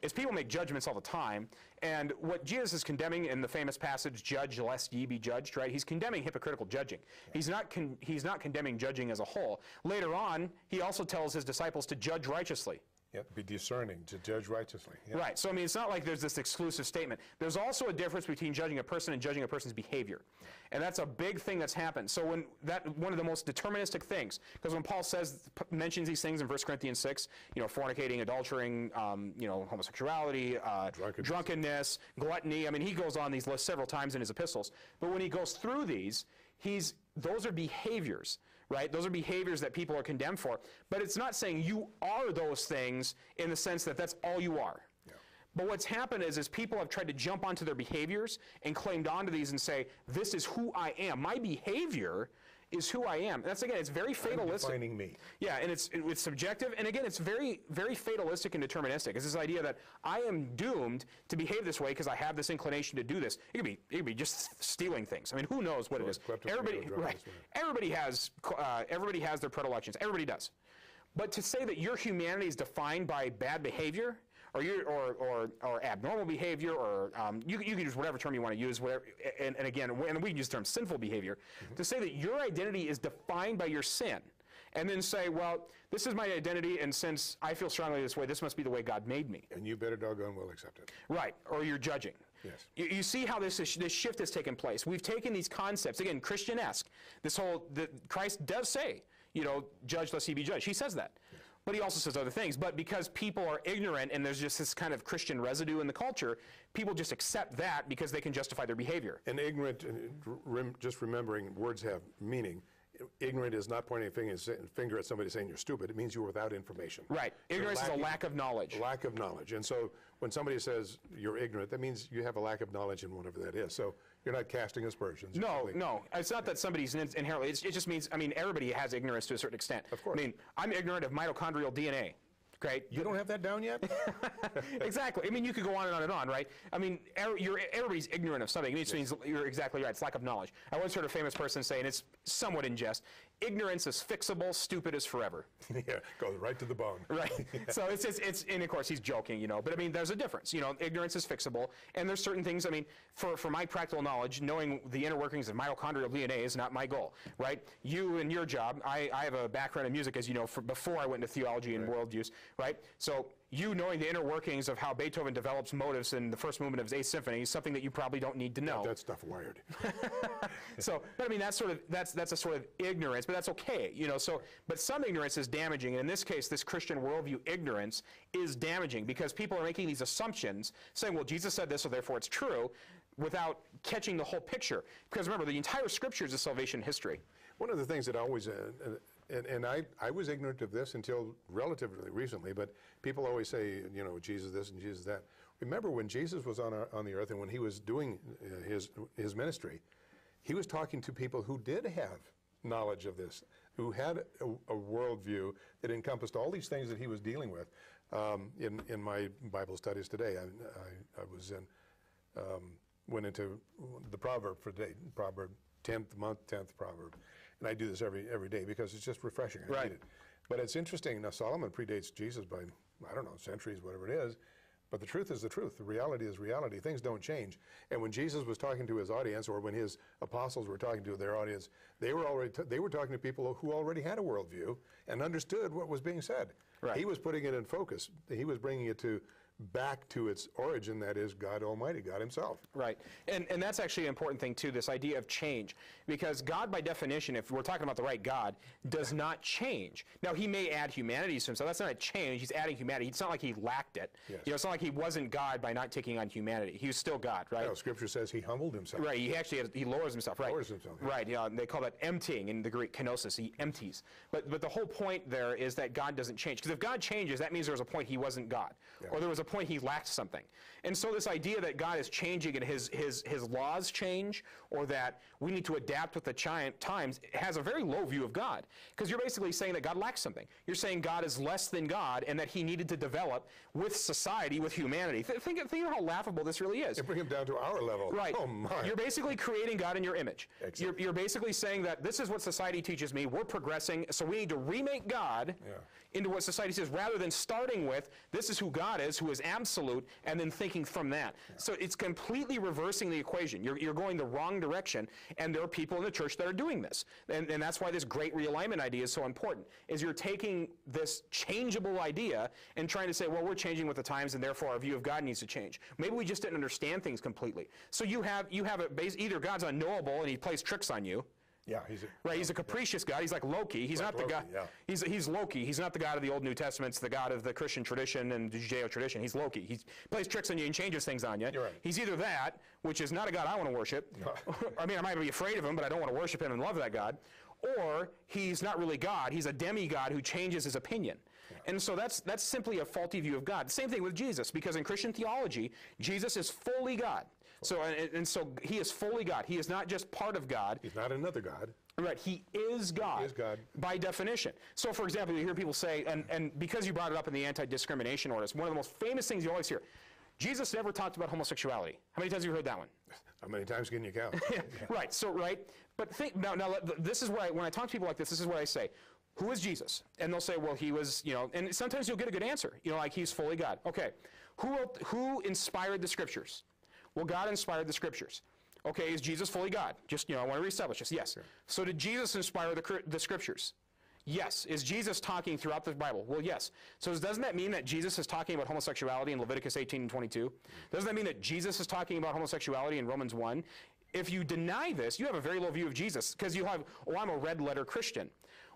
is people make judgments all the time, and what Jesus is condemning in the famous passage, judge lest ye be judged, right? He's condemning hypocritical judging. He's not condemning judging as a whole. Later on, he also tells his disciples to judge righteously. Yep, be discerning, to judge righteously. Yep. Right, so it's not like there's this exclusive statement. There's also a difference between judging a person and judging a person's behavior. And that's a big thing that's happened. So one of the most deterministic things, because when Paul mentions these things in 1 Corinthians 6, fornicating, adultering, homosexuality, drunkenness, gluttony, he goes on these lists several times in his epistles. But when he goes through these, those are behaviors. Right? Those are behaviors that people are condemned for. But it's not saying you are those things in the sense that that's all you are. Yeah. But what's happened is people have tried to jump onto their behaviors and claimed onto these and say, this is who I am. My behavior is who I am. And that's, again, it's very fatalistic. I'm defining me. Yeah, and it's subjective. And again, it's very, very fatalistic and deterministic. It's this idea that I am doomed to behave this way because I have this inclination to do this. It could be just stealing things. Who knows what it is? Everybody has their predilections. Everybody does. But to say that your humanity is defined by bad behavior, or abnormal behavior, or you can use whatever term you want to use, and we can use the term sinful behavior, to say that your identity is defined by your sin, and then say, well, this is my identity, and since I feel strongly this way, this must be the way God made me. And you better doggone well accept it. Right, or you're judging. Yes. You see how this shift has taken place. We've taken these concepts, again, Christian-esque. Christ does say, judge lest ye be judged. He says that. Yes. But he also says other things. But because people are ignorant and there's just this kind of Christian residue in the culture, people just accept that because they can justify their behavior. And ignorant, just remembering words have meaning. Ignorant is not pointing a finger at somebody saying you're stupid. It means you're without information. Right. Ignorance is a lack of knowledge. Lack of knowledge. And so when somebody says you're ignorant, that means you have a lack of knowledge in whatever that is. So you're not casting aspersions. No. It's not that somebody's inherently, it just means, everybody has ignorance to a certain extent. Of course. I'm ignorant of mitochondrial DNA. Great. You don't have that down yet? Exactly. You could go on and on, right? Everybody's ignorant of something. It just means you're exactly right. It's lack of knowledge. I once heard a famous person say, and it's somewhat in jest, ignorance is fixable, stupid is forever. Yeah, goes right to the bone. Right. So and of course he's joking, but there's a difference. Ignorance is fixable, and there's certain things, for my practical knowledge, knowing the inner workings of mitochondrial DNA is not my goal, right? You and your job, I have a background in music, as you know, before I went into theology and worldviews, right? So you knowing the inner workings of how Beethoven develops motives in the first movement of his Eighth Symphony is something that you probably don't need to know. That stuff wired. So, but that's a sort of ignorance, but that's okay, but some ignorance is damaging, and in this case, this Christian worldview ignorance is damaging because people are making these assumptions, saying, well, Jesus said this, so therefore it's true, without catching the whole picture. Because remember, the entire Scripture is a salvation history. One of the things that I always, and I was ignorant of this until relatively recently, but people always say, Jesus this and Jesus that. Remember when Jesus was on the earth and when he was doing his ministry, he was talking to people who did have knowledge of this, who had a worldview that encompassed all these things that he was dealing with. In my Bible studies today, I was in went into the proverb for today, proverb, 10th month, 10th proverb. And I do this every day because it's just refreshing. I need it. But it's interesting. Now, Solomon predates Jesus by, I don't know, centuries, whatever it is. But the truth is the truth. The reality is reality. Things don't change. And when Jesus was talking to his audience, or when his apostles were talking to their audience, they were talking to people who already had a worldview and understood what was being said. Right. He was putting it in focus. He was bringing it back to its origin, that is God Almighty, God himself. Right. And that's actually an important thing, too, this idea of change. Because God, by definition, if we're talking about the right God, does not change. Now, he may add humanity to himself. That's not a change. He's adding humanity. It's not like he lacked it. Yes. You know, it's not like he wasn't God by not taking on humanity. He was still God, right? No, Scripture says he humbled himself. Right. He actually he lowers himself, right? Lowers himself. Yeah. Right. Yeah, they call that emptying in the Greek, kenosis. He empties. But the whole point there is that God doesn't change. Because if God changes, that means there was a point he wasn't God. Yeah. Or there was a point he lacked something. And so this idea that God is changing and his laws change, or that we need to adapt with the times, has a very low view of God. Because you're basically saying that God lacks something. You're saying God is less than God and that he needed to develop with society, with humanity. Think of how laughable this really is. You bring him down to our level. Right. Oh, my. You're basically creating God in your image. You're basically saying that this is what society teaches me. We're progressing, so we need to remake God into what society says, rather than starting with, this is who God is, who is absolute, and then thinking from that. Yeah. So it's completely reversing the equation. You're going the wrong direction, and there are people in the church that are doing this. And that's why this Great Realignment idea is so important, is you're taking this changeable idea and trying to say, well, we're changing with the times, and therefore our view of God needs to change. Maybe we just didn't understand things completely. So you have either God's unknowable and he plays tricks on you. Yeah, he's a capricious God. He's like Loki. He's not the God. Yeah. He's Loki. He's not the God of the Old New Testament. It's the God of the Christian tradition and the Judeo tradition. He's Loki. He plays tricks on you and changes things on you. You're right. He's either that, which is not a God I want to worship. No. I mean, I might be afraid of him, but I don't want to worship him and love that God. Or he's not really God. He's a demigod who changes his opinion. Yeah. And so that's simply a faulty view of God. Same thing with Jesus, because in Christian theology, Jesus is fully God. So he is fully God. He is not just part of God. He's not another God. Right, he is God. He is God. By definition. So, for example, you hear people say, and because you brought it up in the anti-discrimination ordinance, one of the most famous things you always hear, Jesus never talked about homosexuality. How many times have you heard that one? How many times can you count? Yeah. Right, but think, now this is what when I talk to people like this is what I say. Who is Jesus? And they'll say, well, he was, and sometimes you'll get a good answer, like he's fully God. Okay, who inspired the Scriptures? Well, God inspired the Scriptures. Okay, is Jesus fully God? Just, I want to reestablish this. Yes. Sure. So did Jesus inspire the Scriptures? Yes. Is Jesus talking throughout the Bible? Well, yes. So doesn't that mean that Jesus is talking about homosexuality in Leviticus 18 and 22? Doesn't that mean that Jesus is talking about homosexuality in Romans 1? If you deny this, you have a very low view of Jesus, because you have, I'm a red-letter Christian.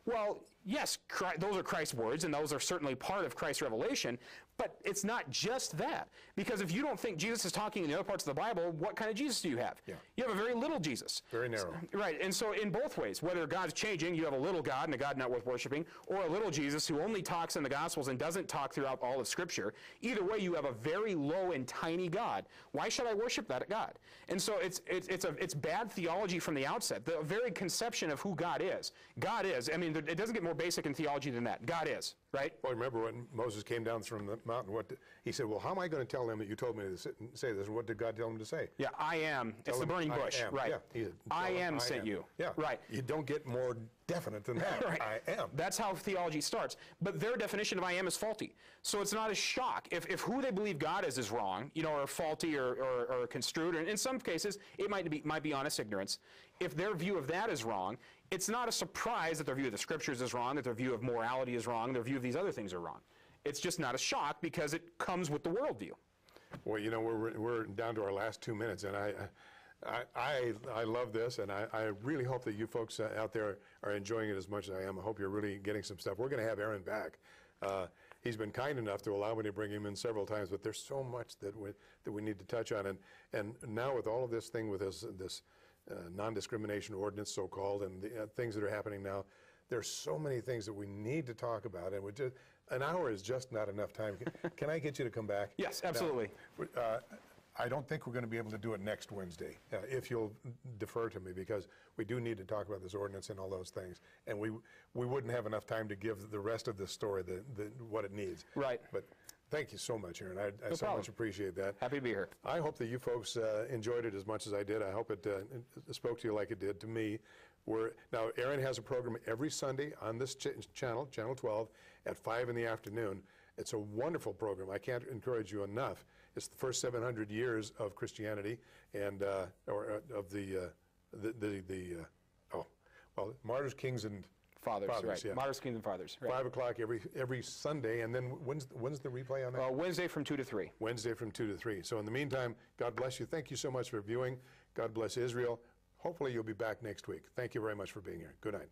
Well, yes, those are Christ's words, and those are certainly part of Christ's revelation, but it's not just that. Because if you don't think Jesus is talking in the other parts of the Bible, what kind of Jesus do you have? Yeah. You have a very little Jesus. Very narrow. Right, and so in both ways, whether God's changing, you have a little God and a God not worth worshiping, or a little Jesus who only talks in the Gospels and doesn't talk throughout all of Scripture, either way you have a very low and tiny God. Why should I worship that God? And so it's bad theology from the outset, the very conception of who God is. God is, I mean, it doesn't get more basic in theology than that. God is, right? Well, remember when Moses came down from the mountain, he said, well, how am I going to tell them that you told me to say this? And what did God tell him to say? Yeah, I am. It's the burning bush, right? Yeah, I am sent you. Yeah, right. You don't get more definite than that. Right. I am. That's how theology starts. But their definition of I am is faulty. So it's not a shock. If who they believe God is wrong, or faulty or construed, and in some cases it might be honest ignorance. If their view of that is wrong, it's not a surprise that their view of the Scriptures is wrong, that their view of morality is wrong, their view of these other things are wrong. It's just not a shock because it comes with the worldview. Well, we're down to our last 2 minutes, and I love this, and I really hope that you folks out there are enjoying it as much as I am. I hope you're really getting some stuff. We're going to have Aaron back. He's been kind enough to allow me to bring him in several times, but there's so much that we need to touch on. And now with all of this thing with this non-discrimination ordinance, so-called, and the things that are happening now, there's so many things that we need to talk about, and an hour is just not enough time. Can I get you to come back? Yes, absolutely. Now, I don't think we're going to be able to do it next Wednesday, if you'll defer to me, because we do need to talk about this ordinance and all those things, and we wouldn't have enough time to give the rest of the story what it needs. Right. But Thank you so much, Aaron. I so problem. much appreciate that. Happy to be here. I hope that you folks enjoyed it as much as I did. I hope it spoke to you like it did to me. Now, Aaron has a program every Sunday on this channel, Channel 12, at 5 in the afternoon. It's a wonderful program. I can't encourage you enough. It's the first 700 years of Christianity and of martyrs, kings, and Fathers, right. Yeah. Martyrs, Kings, and Fathers. Right. 5 o'clock every Sunday, and then when's the replay on that? Wednesday from 2 to 3. Wednesday from 2 to 3. So in the meantime, God bless you. Thank you so much for viewing. God bless Israel. Hopefully you'll be back next week. Thank you very much for being here. Good night.